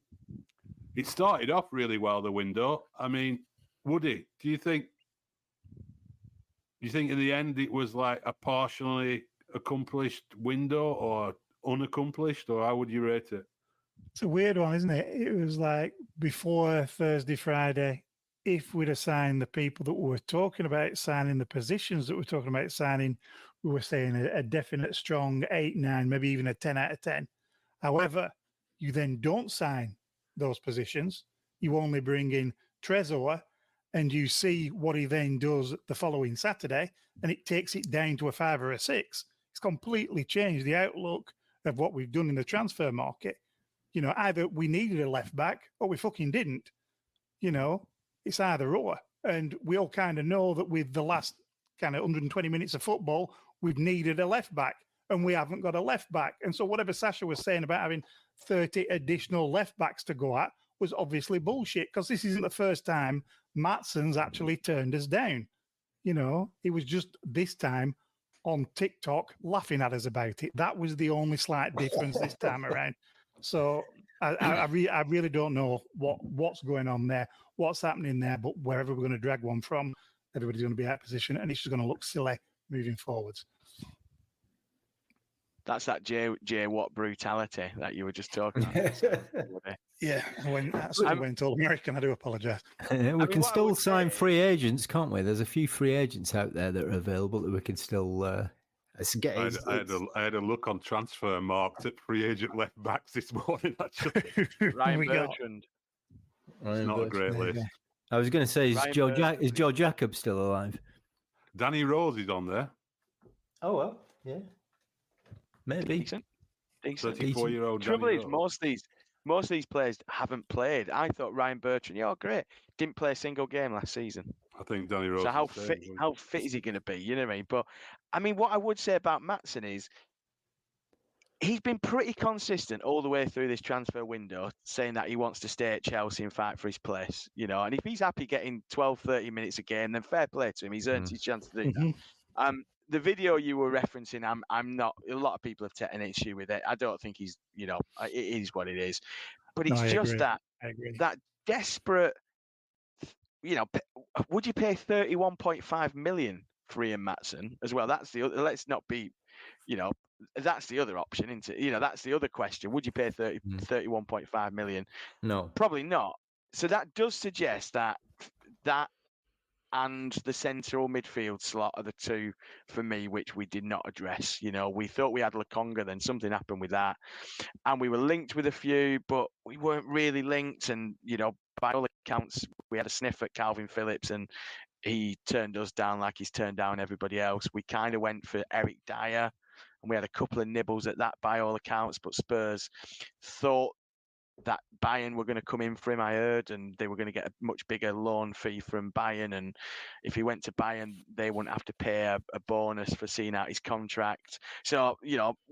it started off really well, the window. I mean, Woody, do you think you think in the end it was like a partially accomplished window or unaccomplished, or how would you rate it? It's a weird one, isn't it? It was like before Thursday, Friday, if we'd have signed the people that we were talking about signing, the positions that we're talking about signing, we were saying a definite strong 8, 9, maybe even a 10 out of 10. However, you then don't sign those positions. You only bring in Trezor, and you see what he then does the following Saturday, and it takes it down to a 5 or a 6. It's completely changed the outlook of what we've done in the transfer market. You know, either we needed a left back or we fucking didn't. You know, it's either or. And we all kind of know that with the last kind of 120 minutes of football, we've needed a left back and we haven't got a left back. And so whatever Sasha was saying about having 30 additional left backs to go at was obviously bullshit, because this isn't the first time Matsson's actually turned us down. You know, it was just this time on TikTok laughing at us about it. That was the only slight difference this time around. So I really don't know what's going on there, what's happening there, but wherever we're going to drag one from, everybody's going to be out of position, and it's just going to look silly moving forwards. That's that J Watt brutality that you were just talking about. Yeah, I went all American. I do apologise. We can still sign free agents, can't we? There's a few free agents out there that are available that we can still get. I had a look on transfer marked at free agent left backs this morning, actually. Ryan Bertrand. It's not a great list. I was going to say, is Joe Jacobs still alive? Danny Rose is on there. Oh, well, yeah. Maybe. Decent. 34-year-old. Trouble is, most of these players haven't played. I thought Ryan Bertrand, great, didn't play a single game last season. I think Danny Rose. So how fit is he going to be? You know what I mean? But I mean, what I would say about Maatsen is he's been pretty consistent all the way through this transfer window, saying that he wants to stay at Chelsea and fight for his place. You know, and if he's happy getting 12, 30 minutes a game, then fair play to him. He's earned his chance to do that. The video you were referencing, I'm not. A lot of people have taken issue with it. I don't think he's, it is what it is. But it's just that desperate. Would you pay 31.5 million for Ian Maatsen as well? That's the other. Let's not be, that's the other option, isn't it? That's the other question. Would you pay 31.5 million? No, probably not. So that does suggest that and the central midfield slot are the two for me, which we did not address. We thought we had Lokonga, then something happened with that. And we were linked with a few, but we weren't really linked. And, by all accounts, we had a sniff at Calvin Phillips and he turned us down like he's turned down everybody else. We kind of went for Eric Dyer and we had a couple of nibbles at that by all accounts, but Spurs thought that Bayern were going to come in for him, I heard, and they were going to get a much bigger loan fee from Bayern. And if he went to Bayern, they wouldn't have to pay a bonus for seeing out his contract. So,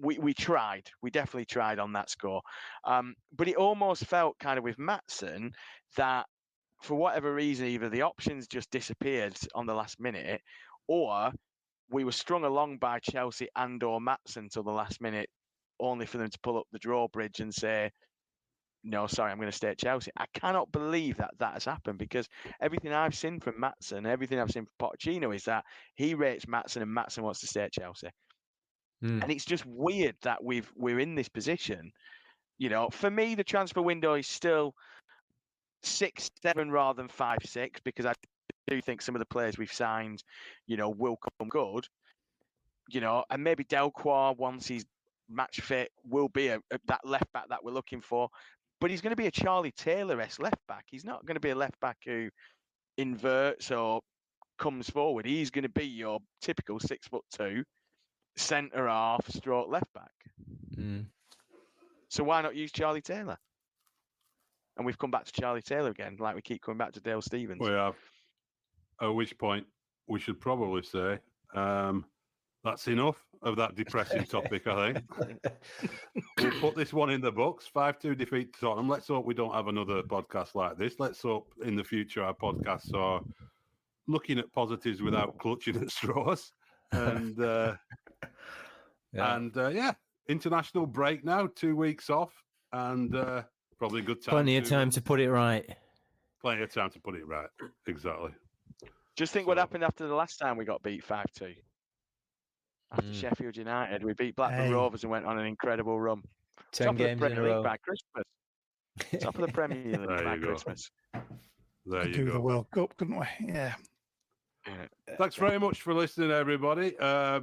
we tried. We definitely tried on that score. But it almost felt kind of with Maatsen that for whatever reason, either the options just disappeared on the last minute or we were strung along by Chelsea and or Maatsen till the last minute, only for them to pull up the drawbridge and say, no, sorry, I'm going to stay at Chelsea. I cannot believe that has happened, because everything I've seen from Maatsen, everything I've seen from Pochettino is that he rates Maatsen and Maatsen wants to stay at Chelsea. And it's just weird that we're in this position. For me, the transfer window is still 6-7 rather than 5-6, because I do think some of the players we've signed, will come good. And maybe Delquar, once he's match fit, will be that left back that we're looking for. But he's going to be a Charlie Taylor-esque left back. He's not going to be a left back who inverts or comes forward. He's going to be your typical 6'2" centre half stroke left back. So why not use Charlie Taylor? And we've come back to Charlie Taylor again, like we keep coming back to Dale Stephens. We have. At which point we should probably say that's enough of that depressing topic, I think. We'll put this one in the books. 5-2 defeat to Tottenham. Let's hope we don't have another podcast like this. Let's hope in the future our podcasts are looking at positives without clutching at straws. And international break now, 2 weeks off, and probably a good time. Plenty of time to put it right. Plenty of time to put it right. Exactly. Just think what happened after the last time we got beat 5-2. After Sheffield United, we beat Blackburn Rovers and went on an incredible run. 10 Top games of the in a Premier League row. by Christmas. Top of the Premier League by Christmas. There you do go. the World Cup, couldn't we? Yeah. Thanks very much for listening, everybody.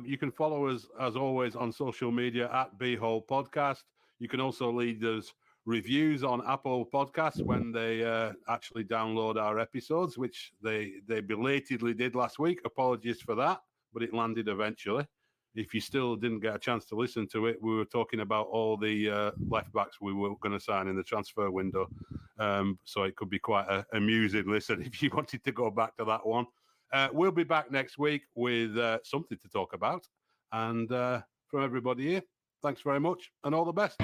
You can follow us, as always, on social media at B-Hole Podcast. You can also leave us reviews on Apple Podcasts when they actually download our episodes, which they belatedly did last week. Apologies for that, but it landed eventually. If you still didn't get a chance to listen to it, we were talking about all the left backs we were going to sign in the transfer window. So it could be quite an amusing listen if you wanted to go back to that one. We'll be back next week with something to talk about. And from everybody here, thanks very much and all the best.